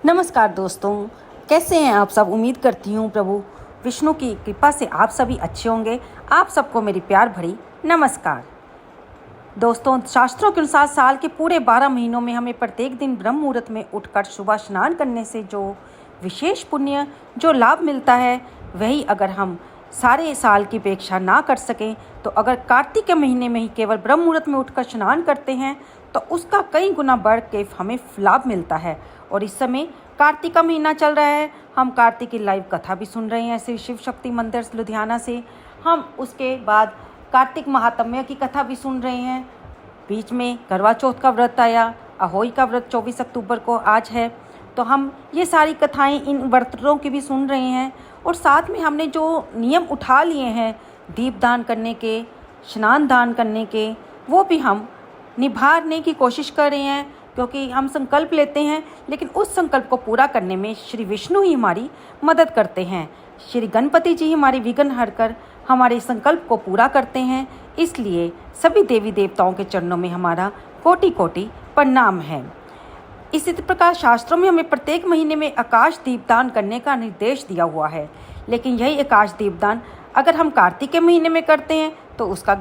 नमस्कार दोस्तों, कैसे हैं आप सब। उम्मीद करती हूँ प्रभु विष्णु की कृपा से आप सभी अच्छे होंगे। आप सबको मेरी प्यार भरी नमस्कार। दोस्तों, शास्त्रों के अनुसार साल के पूरे 12 महीनों में हमें प्रत्येक दिन ब्रह्म मुहूर्त में उठकर सुबह स्नान करने से जो विशेष पुण्य जो लाभ मिलता है, वही अगर हम सारे साल की अपेक्षा ना कर सकें तो अगर कार्तिक के महीने में ही केवल ब्रह्म मुहूर्त में उठकर स्नान करते हैं तो उसका कई गुना बढ़ के हमें लाभ मिलता है। और इस समय कार्तिक का महीना चल रहा है, हम कार्तिक की लाइव कथा भी सुन रहे हैं श्री शिव शक्ति मंदिर लुधियाना से। हम उसके बाद कार्तिक महात्म्य की कथा भी सुन रहे हैं। बीच में करवा चौथ का व्रत आया, अहोई का व्रत 24 अक्टूबर को आज है, तो हम ये सारी कथाएं इन व्रतों की भी सुन रहे हैं। और साथ में हमने जो नियम उठा लिए हैं दीप दान करने के, स्नान दान करने के, वो भी हम निभाने की कोशिश कर रहे हैं, क्योंकि हम संकल्प लेते हैं लेकिन उस संकल्प को पूरा करने में श्री विष्णु ही हमारी मदद करते हैं। श्री गणपति जी हमारी विघ्न हरकर हमारे संकल्प को पूरा करते हैं। इसलिए सभी देवी देवताओं के चरणों में हमारा कोटि कोटि प्रणाम है। इसी प्रकार शास्त्रों में हमें प्रत्येक महीने में आकाश दीपदान करने का निर्देश दिया हुआ है, लेकिन यही आकाश दीपदान अगर हम कार्तिक के महीने में करते हैं तो उसका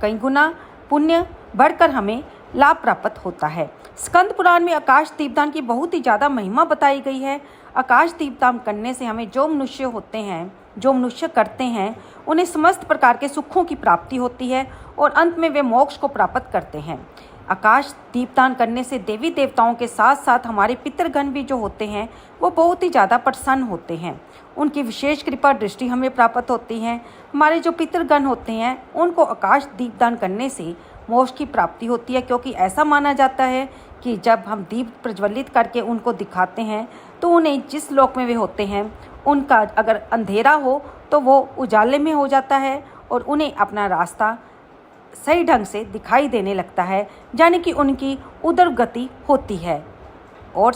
कई गुना पुण्य बढ़कर हमें लाभ प्राप्त होता है। स्कंद पुराण में आकाश दीपदान की बहुत ही ज़्यादा महिमा बताई गई है। आकाश दीपदान करने से हमें जो मनुष्य होते हैं, जो मनुष्य करते हैं, उन्हें समस्त प्रकार के सुखों की प्राप्ति होती है और अंत में वे मोक्ष को प्राप्त करते हैं। आकाश दीपदान करने से देवी देवताओं के साथ साथ हमारे पितृगण भी जो होते हैं वो बहुत ही ज़्यादा प्रसन्न होते हैं। उनकी विशेष कृपा दृष्टि हमें प्राप्त होती है। हमारे जो पितृगण होते हैं उनको आकाश दीपदान करने से मोक्ष की प्राप्ति होती है, क्योंकि ऐसा माना जाता है कि जब हम दीप प्रज्वलित करके उनको दिखाते हैं तो उन्हें जिस लोक में वे होते हैं उनका अगर अंधेरा हो तो वो उजाले में हो जाता है और उन्हें अपना रास्ता सही ढंग से दिखाई देने लगता है, यानी कि उनकी उदर गति होती है। और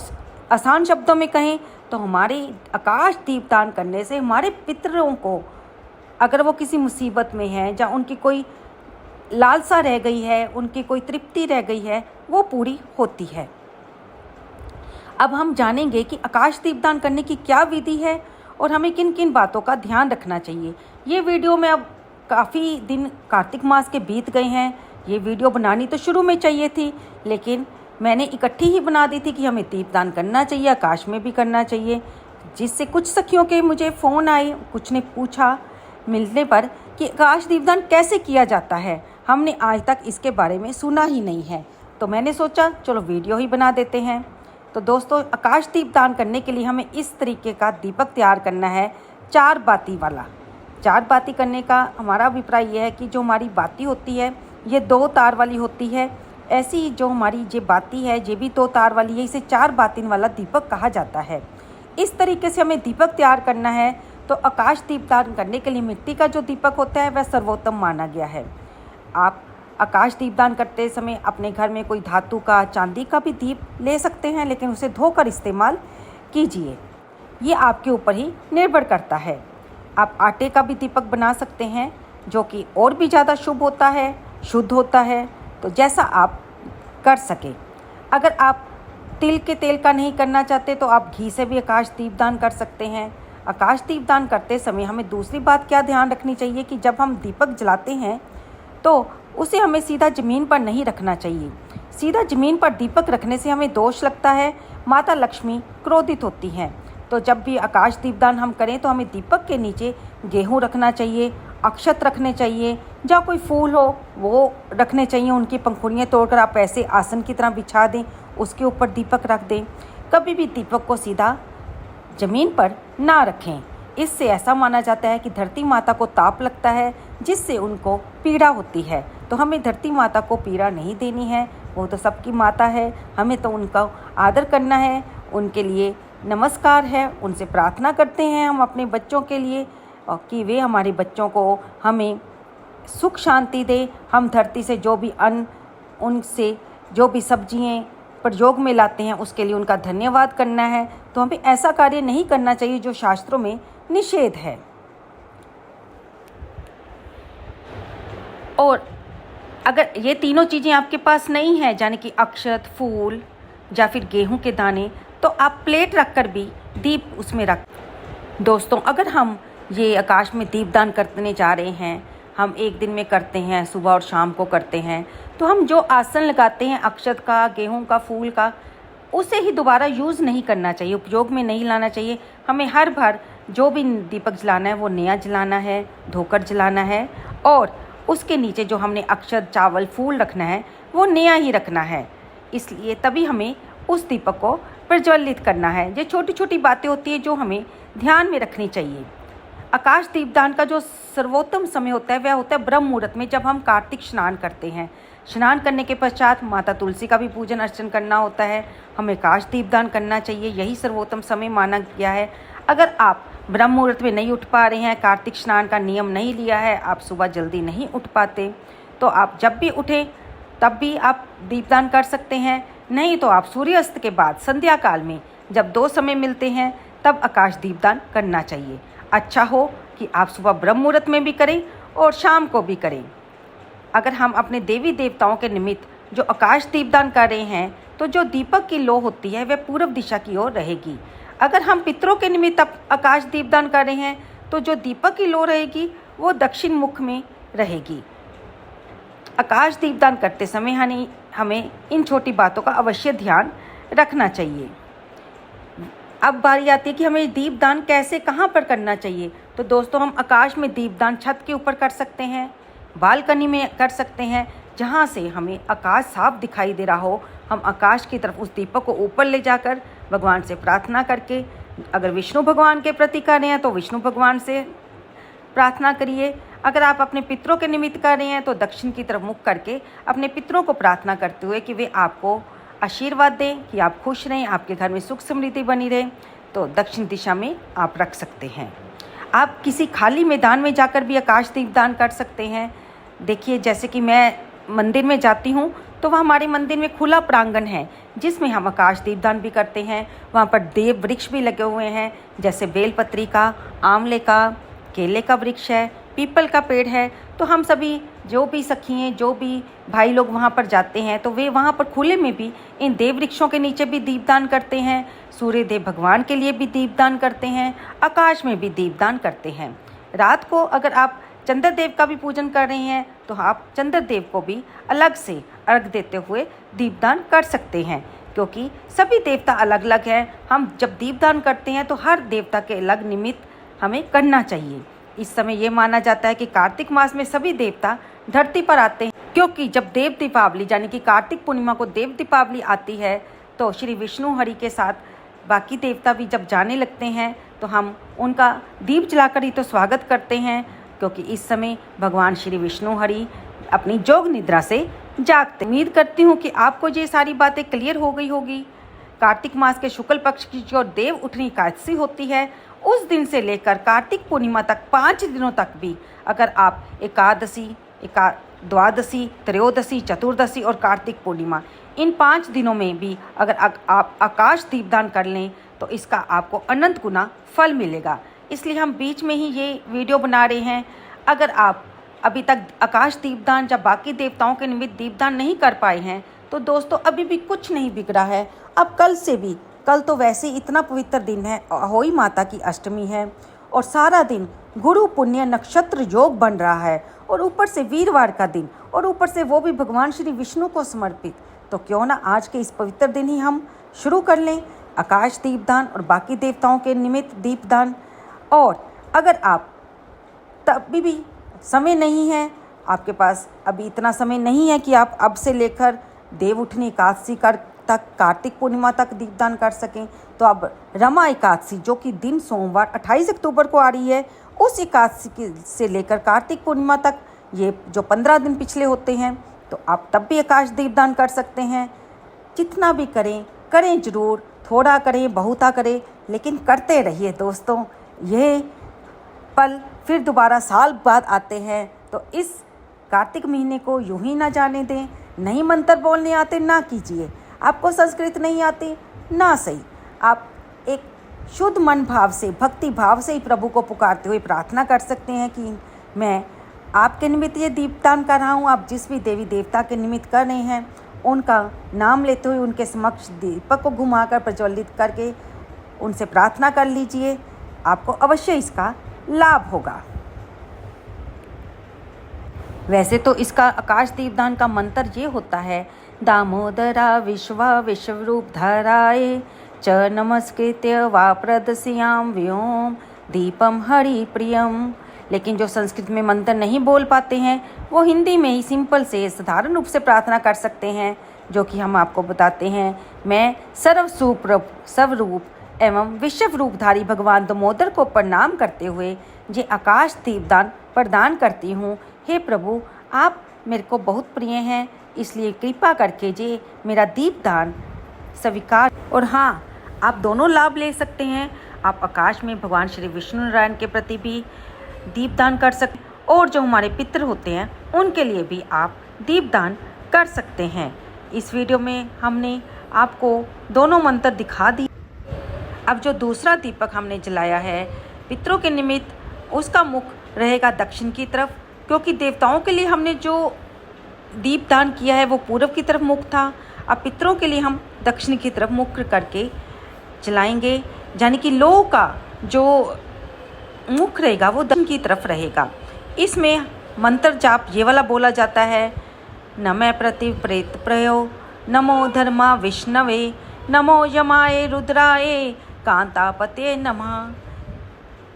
आसान शब्दों में कहें तो हमारे आकाश दीपदान करने से हमारे पितरों को अगर वो किसी मुसीबत में हैं या उनकी कोई लालसा रह गई है, उनकी कोई तृप्ति रह गई है, वो पूरी होती है। अब हम जानेंगे कि आकाश दीपदान करने की क्या विधि है और हमें किन किन बातों का ध्यान रखना चाहिए। ये वीडियो में अब काफ़ी दिन कार्तिक मास के बीत गए हैं। ये वीडियो बनानी तो शुरू में चाहिए थी, लेकिन मैंने इकट्ठी ही बना दी थी कि हमें दीपदान करना चाहिए, आकाश में भी करना चाहिए। जिससे कुछ सखियों के मुझे फ़ोन आए, कुछ ने पूछा मिलने पर कि आकाश दीपदान कैसे किया जाता है, हमने आज तक इसके बारे में सुना ही नहीं है। तो मैंने सोचा चलो वीडियो ही बना देते हैं। तो दोस्तों, आकाश दीपदान करने के लिए हमें इस तरीके का दीपक तैयार करना है, 4 बाती वाला। 4 बाती करने का हमारा अभिप्राय यह है कि जो हमारी बाती होती है ये 2 तार वाली होती है। ऐसी ही जो हमारी ये बाती है ये भी 2 तार वाली है, इसे 4 बातिन वाला दीपक कहा जाता है। इस तरीके से हमें दीपक तैयार करना है। तो आकाश दीपदान करने के लिए मिट्टी का जो दीपक होता है वह सर्वोत्तम माना गया है। आप आकाश दीपदान करते समय अपने घर में कोई धातु का, चांदी का भी दीप ले सकते हैं, लेकिन उसे धोकर इस्तेमाल कीजिए। ये आपके ऊपर ही निर्भर करता है। आप आटे का भी दीपक बना सकते हैं, जो कि और भी ज़्यादा शुभ होता है, शुद्ध होता है। तो जैसा आप कर सके। अगर आप तिल के तेल का नहीं करना चाहते तो आप घी से भी आकाश दीपदान कर सकते हैं। आकाश दीपदान करते समय हमें दूसरी बात क्या ध्यान रखनी चाहिए कि जब हम दीपक जलाते हैं तो उसे हमें सीधा ज़मीन पर नहीं रखना चाहिए। सीधा ज़मीन पर दीपक रखने से हमें दोष लगता है, माता लक्ष्मी क्रोधित होती हैं। तो जब भी आकाश दीपदान हम करें तो हमें दीपक के नीचे गेहूँ रखना चाहिए, अक्षत रखने चाहिए, या कोई फूल हो वो रखने चाहिए। उनकी पंखुड़ियाँ तोड़कर आप ऐसे आसन की तरह बिछा दें, उसके ऊपर दीपक रख दें। कभी भी दीपक को सीधा ज़मीन पर ना रखें। इससे ऐसा माना जाता है कि धरती माता को ताप लगता है, जिससे उनको पीड़ा होती है। तो हमें धरती माता को पीड़ा नहीं देनी है, वो तो सबकी माता है, हमें तो उनका आदर करना है, उनके लिए नमस्कार है, उनसे प्रार्थना करते हैं हम अपने बच्चों के लिए कि वे हमारे बच्चों को हमें सुख शांति दे। हम धरती से जो भी अन्न, उनसे जो भी सब्जियाँ प्रयोग में लाते हैं उसके लिए उनका धन्यवाद करना है। तो हमें ऐसा कार्य नहीं करना चाहिए जो शास्त्रों में निषेध है। और अगर ये तीनों चीज़ें आपके पास नहीं है, यानी कि अक्षत, फूल या फिर गेहूं के दाने, तो आप प्लेट रख कर भी दीप उसमें रख। दोस्तों, अगर हम ये आकाश में दीपदान करने जा रहे हैं, हम एक दिन में करते हैं, सुबह और शाम को करते हैं, तो हम जो आसन लगाते हैं अक्षत का, गेहूं का, फूल का, उसे ही दोबारा यूज़ नहीं करना चाहिए, उपयोग में नहीं लाना चाहिए। हमें हर बार जो भी दीपक जलाना है वो नया जलाना है, धोकर जलाना है, और उसके नीचे जो हमने अक्षत, चावल, फूल रखना है वो नया ही रखना है। इसलिए तभी हमें उस दीपक को प्रज्वलित करना है। ये छोटी छोटी बातें होती हैं जो हमें ध्यान में रखनी चाहिए। आकाश दीपदान का जो सर्वोत्तम समय होता है वह होता है ब्रह्म मुहूर्त में, जब हम कार्तिक स्नान करते हैं। स्नान करने के पश्चात माता तुलसी का भी पूजन अर्चन करना होता है। हमें आकाश दीपदान करना चाहिए, यही सर्वोत्तम समय माना गया है। अगर आप ब्रह्म मुहूर्त में नहीं उठ पा रहे हैं, कार्तिक स्नान का नियम नहीं लिया है, आप सुबह जल्दी नहीं उठ पाते, तो आप जब भी उठें तब भी आप दीपदान कर सकते हैं। नहीं तो आप सूर्यास्त के बाद संध्या काल में जब 2 समय मिलते हैं तब आकाश दीपदान करना चाहिए। अच्छा हो कि आप सुबह ब्रह्म मुहूर्त में भी करें और शाम को भी करें। अगर हम अपने देवी देवताओं के निमित्त जो आकाश दीपदान कर रहे हैं, तो जो दीपक की लौ होती है वह पूर्व दिशा की ओर रहेगी। अगर हम पितरों के निमित्त आकाश दीपदान कर रहे हैं, तो जो दीपक की लौ रहेगी वो दक्षिण मुख में रहेगी। आकाश दीपदान करते समय हमें इन छोटी बातों का अवश्य ध्यान रखना चाहिए। अब बारी आती है कि हमें दीपदान कैसे, कहाँ पर करना चाहिए। तो दोस्तों, हम आकाश में दीपदान छत के ऊपर कर सकते हैं, बालकनी में कर सकते हैं, जहाँ से हमें आकाश साफ दिखाई दे रहा हो। हम आकाश की तरफ उस दीपक को ऊपर ले जाकर भगवान से प्रार्थना करके, अगर विष्णु भगवान के प्रति कर रहे हैं तो विष्णु भगवान से प्रार्थना करिए। अगर आप अपने पितरों के निमित्त कर रहे हैं तो दक्षिण की तरफ मुख करके अपने पितरों को प्रार्थना करते हुए कि वे आपको आशीर्वाद दें, कि आप खुश रहें, आपके घर में सुख समृद्धि बनी रहे, तो दक्षिण दिशा में आप रख सकते हैं। आप किसी खाली मैदान में जाकर भी आकाश दीपदान कर सकते हैं। देखिए, जैसे कि मैं मंदिर में जाती हूँ तो वहाँ हमारे मंदिर में खुला प्रांगण है जिसमें हम आकाश दीपदान भी करते हैं। वहाँ पर देव वृक्ष भी लगे हुए हैं, जैसे बेलपत्री का, आंवले का, केले का वृक्ष है, पीपल का पेड़ है। तो हम सभी जो भी सखी हैं, जो भी भाई लोग वहाँ पर जाते हैं, तो वे वहाँ पर खुले में भी इन देव वृक्षों के नीचे भी दीपदान करते हैं, सूर्य देव भगवान के लिए भी दीपदान करते हैं, आकाश में भी दीपदान करते हैं। रात को अगर आप चंद्रदेव का भी पूजन कर रहे हैं तो आप चंद्रदेव को भी अलग से अर्घ देते हुए दीपदान कर सकते हैं, क्योंकि सभी देवता अलग अलग हैं। हम जब दीपदान करते हैं तो हर देवता के अलग निमित्त हमें करना चाहिए। इस समय ये माना जाता है कि कार्तिक मास में सभी देवता धरती पर आते हैं, क्योंकि जब देव दीपावली यानी कि कार्तिक पूर्णिमा को देव दीपावली आती है तो श्री विष्णु हरि के साथ बाकी देवता भी जब जाने लगते हैं तो हम उनका दीप जलाकर ही तो स्वागत करते हैं, क्योंकि इस समय भगवान श्री विष्णु हरि अपनी जोग निद्रा से जागते। उम्मीद करती हूँ कि आपको ये सारी बातें क्लियर हो गई होगी। कार्तिक मास के शुक्ल पक्ष की जो देव उठनी एकादशी होती है, उस दिन से लेकर कार्तिक पूर्णिमा तक 5 दिनों तक भी अगर आप एकादशी, द्वादशी, त्रयोदशी, चतुर्दशी और कार्तिक पूर्णिमा, इन 5 दिनों में भी अगर आप आकाश दीपदान कर लें तो इसका आपको अनंत गुना फल मिलेगा। इसलिए हम बीच में ही ये वीडियो बना रहे हैं। अगर आप अभी तक आकाश दीपदान या बाकी देवताओं के निमित्त दीपदान नहीं कर पाए हैं तो दोस्तों, अभी भी कुछ नहीं बिगड़ा है। अब कल से भी, कल तो वैसे ही इतना पवित्र दिन है, अहोई माता की अष्टमी है और सारा दिन गुरु पुण्य नक्षत्र योग बन रहा है, और ऊपर से वीरवार का दिन, और ऊपर से वो भी भगवान श्री विष्णु को समर्पित। तो क्यों ना आज के इस पवित्र दिन ही हम शुरू कर लें आकाश दीपदान और बाकी देवताओं के निमित्त दीपदान। और अगर आप तभी भी समय नहीं है, आपके पास अभी इतना समय नहीं है कि आप अब से लेकर देव उठनी एकादशी तक, कार्तिक पूर्णिमा तक दीपदान कर सकें, तो अब रमा एकादशी जो कि दिन सोमवार 28 अक्टूबर को आ रही है, उस एकादशी से लेकर कार्तिक पूर्णिमा तक, ये जो 15 दिन पिछले होते हैं, तो आप तब भी आकाश दीपदान कर सकते हैं। जितना भी करें ज़रूर, थोड़ा करें बहुता करें, लेकिन करते रहिए दोस्तों। ये पल फिर दोबारा साल बाद आते हैं, तो इस कार्तिक महीने को यूं ही ना जाने दें। नहीं मंत्र बोलने आते ना कीजिए, आपको संस्कृत नहीं आती ना सही, आप एक शुद्ध मन भाव से, भक्ति भाव से ही प्रभु को पुकारते हुए प्रार्थना कर सकते हैं कि मैं आपके निमित्त ये दीपदान कर रहा हूँ। आप जिस भी देवी देवता के निमित्त कर रहे हैं उनका नाम लेते हुए उनके समक्ष दीपक को घुमाकर प्रज्वलित करके उनसे प्रार्थना कर लीजिए, आपको अवश्य इसका लाभ होगा। वैसे तो इसका आकाश दीपदान का मंत्र ये होता है, दामोदरा विश्वरूप धराए च नमस्कृत्य वा प्रदस्याम व्योम दीपम हरि प्रियम। लेकिन जो संस्कृत में मंत्र नहीं बोल पाते हैं वो हिंदी में ही सिंपल से साधारण रूप से प्रार्थना कर सकते हैं, जो कि हम आपको बताते हैं। मैं सर्वरूप एवं विश्व रूपधारी भगवान दामोदर को प्रणाम करते हुए ये आकाश दीपदान प्रदान करती हूँ। हे प्रभु, आप मेरे को बहुत प्रिय हैं, इसलिए कृपा करके जे मेरा दीपदान स्वीकार। और हाँ, आप दोनों लाभ ले सकते हैं। आप आकाश में भगवान श्री विष्णु नारायण के प्रति भी दीपदान कर सकते हैं और जो हमारे पितृ होते हैं उनके लिए भी आप दीपदान कर सकते हैं। इस वीडियो में हमने आपको दोनों मंत्र दिखा दिए। अब जो दूसरा दीपक हमने जलाया है पितरों के निमित्त, उसका मुख रहेगा दक्षिण की तरफ, क्योंकि देवताओं के लिए हमने जो दीपदान किया है वो पूर्व की तरफ मुख था। अब पितरों के लिए हम दक्षिण की तरफ मुख करके जलाएंगे, यानी कि लोह का जो मुख रहेगा वो दक्षिण की तरफ रहेगा। इसमें मंत्र जाप ये वाला बोला जाता है, नमः प्रति प्रेत प्रयो नमो धर्मा विष्णवे नमो यमाय रुद्राय कांतापते नमः।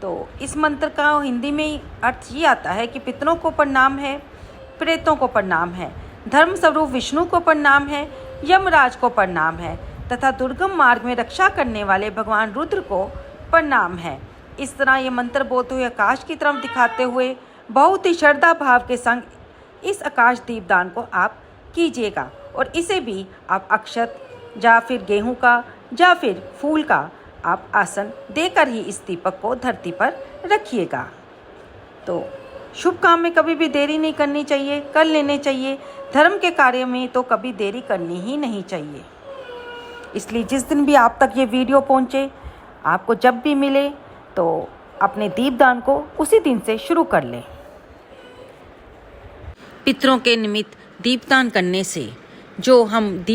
तो इस मंत्र का हिंदी में अर्थ ये आता है कि पितरों को प्रणाम है, प्रेतों को प्रणाम है, धर्म स्वरूप विष्णु को प्रणाम है, यमराज को प्रणाम है तथा दुर्गम मार्ग में रक्षा करने वाले भगवान रुद्र को प्रणाम है। इस तरह ये मंत्र बोलते हुए आकाश की तरफ दिखाते हुए बहुत ही श्रद्धा भाव के संग इस आकाश दीपदान को आप कीजिएगा। और इसे भी आप अक्षत या फिर गेहूं का या फिर फूल का आप आसन देकर ही इस दीपक को धरती पर रखिएगा। तो शुभ काम में कभी भी देरी नहीं करनी चाहिए, कर लेने चाहिए। धर्म के कार्य में तो कभी देरी करनी ही नहीं चाहिए। इसलिए जिस दिन भी आप तक ये वीडियो पहुँचे, आपको जब भी मिले तो अपने दीपदान को उसी दिन से शुरू कर लें। पितरों के निमित्त दीपदान करने से जो हम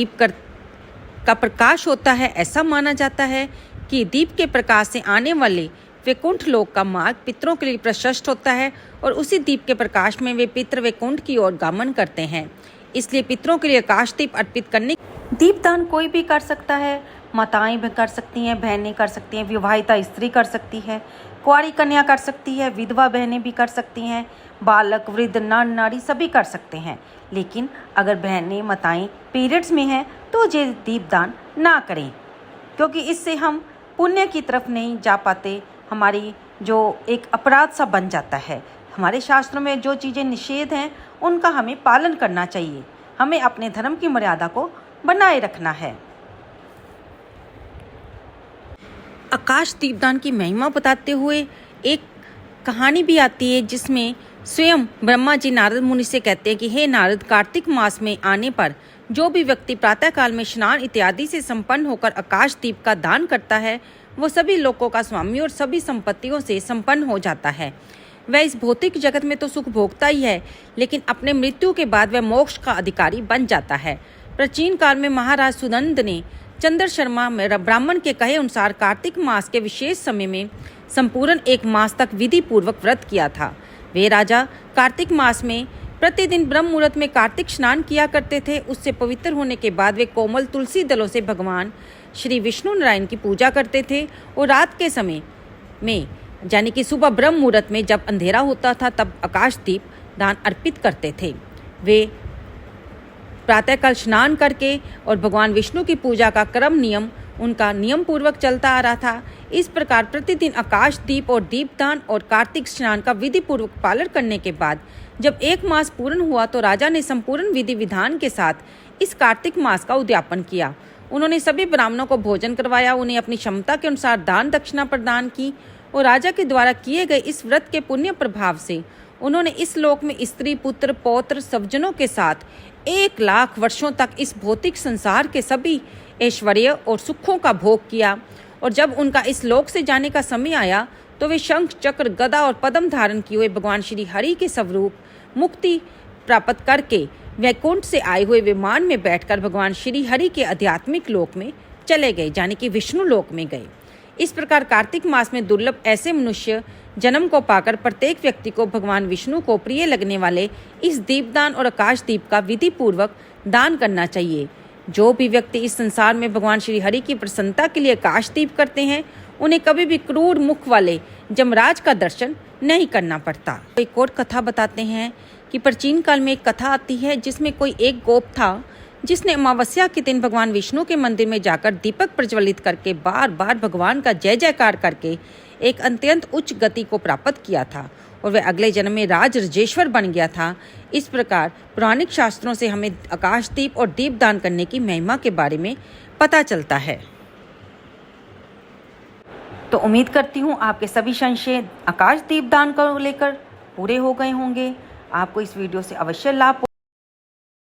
का प्रकाश होता है, ऐसा माना जाता है कि दीप के प्रकाश से आने वाले वैकुंठ लोक का मार्ग पितरों के लिए प्रशस्त होता है और उसी दीप के प्रकाश में वे पितृ वैकुंठ की ओर गमन करते हैं। इसलिए पितरों के लिए आकाश दीप अर्पित करने दीपदान कोई भी कर सकता है। माताएं भी कर सकती हैं, बहनें कर सकती हैं, विवाहिता स्त्री कर सकती है, कुंवारी कन्या कर सकती है, विधवा बहनें भी कर सकती हैं, बालक वृद्ध नर नारी सभी कर सकते हैं। लेकिन अगर बहनें माताएं पीरियड्स में हैं तो ये दीपदान ना करें, क्योंकि इससे हम पुण्य की तरफ नहीं जा पाते। हमारी जो एक अपराध सा बन जाता है। हमारे शास्त्रों में जो चीज़ें निषेध हैं उनका हमें पालन करना चाहिए। हमें अपने धर्म की मर्यादा को बनाए रखना है। आकाश दीपदान की महिमा बताते हुए एक कहानी भी आती है, जिसमें स्वयं ब्रह्मा जी नारद मुनि से कहते हैं कि हे नारद, कार्तिक मास में आने पर जो भी व्यक्ति प्रातःकाल में स्नान इत्यादि से संपन्न होकर आकाश दीप का दान करता है वो सभी लोकों का स्वामी और सभी संपत्तियों से संपन्न हो जाता है। वह इस भौतिक जगत में तो सुख भोगता ही है, लेकिन अपने मृत्यु के बाद वह मोक्ष का अधिकारी बन जाता है। प्राचीन काल में महाराज सुनंद ने चंद्र शर्मा ब्राह्मण के कहे अनुसार कार्तिक मास के विशेष समय में संपूर्ण एक मास तक विधि पूर्वक व्रत किया था। वे राजा कार्तिक मास में प्रतिदिन ब्रह्म मुहूर्त में कार्तिक स्नान किया करते थे। उससे पवित्र होने के बाद वे कोमल तुलसी दलों से भगवान श्री विष्णु नारायण की पूजा करते थे और रात के समय में यानी कि सुबह ब्रह्म मुहूर्त में जब अंधेरा होता था तब आकाश दीप दान अर्पित करते थे। वे प्रातःकाल स्नान करके और भगवान विष्णु की पूजा का क्रम नियम उनका नियम पूर्वक चलता आ रहा था। इस प्रकार प्रतिदिन आकाश दीप और दीपदान और कार्तिक स्नान का विधि पूर्वक पालन करने के बाद जब एक मास पूर्ण हुआ तो राजा ने संपूर्ण विधि विधान के साथ इस कार्तिक मास का उद्यापन किया। उन्होंने सभी ब्राह्मणों को भोजन करवाया, उन्हें अपनी क्षमता के अनुसार दान दक्षिणा प्रदान की और राजा के द्वारा किए गए इस व्रत के पुण्य प्रभाव से उन्होंने इस लोक में स्त्री पुत्र पौत्र स्वजनों के साथ 1 लाख वर्षों तक इस भौतिक संसार के सभी ऐश्वर्य और सुखों का भोग किया। और जब उनका इस लोक से जाने का समय आया तो वे शंख चक्र गदा और पद्म धारण किए हुए भगवान श्री हरि के स्वरूप मुक्ति प्राप्त करके वैकुंठ से आए हुए विमान में बैठकर भगवान श्री हरि के आध्यात्मिक लोक में चले गए, यानी कि विष्णु लोक में गए। इस प्रकार कार्तिक मास में दुर्लभ ऐसे मनुष्य जन्म को पाकर प्रत्येक व्यक्ति को भगवान विष्णु को प्रिय लगने वाले इस दीपदान और आकाशदीप का विधि पूर्वक दान करना चाहिए। जो भी व्यक्ति इस संसार में भगवान श्री हरि की प्रसन्नता के लिए आकाशदीप करते हैं, उन्हें कभी भी क्रूर मुख वाले जमराज का दर्शन नहीं करना पड़ता। एक और कथा बताते हैं कि प्राचीन काल में एक कथा आती है जिसमें कोई एक गोप था जिसने अमावस्या के दिन भगवान विष्णु के मंदिर में जाकर दीपक प्रज्वलित करके बार बार भगवान का जय जयकार करके एक अत्यंत उच्च गति को प्राप्त किया था और वह अगले जन्म में राज रजेश्वर बन गया था। इस प्रकार पौराणिक शास्त्रों से हमें आकाशदीप और दीपदान करने की महिमा के बारे में पता चलता है। तो उम्मीद करती हूँ आपके सभी संशय आकाशदीप दान को लेकर पूरे हो गए होंगे। आपको इस वीडियो से अवश्य लाभ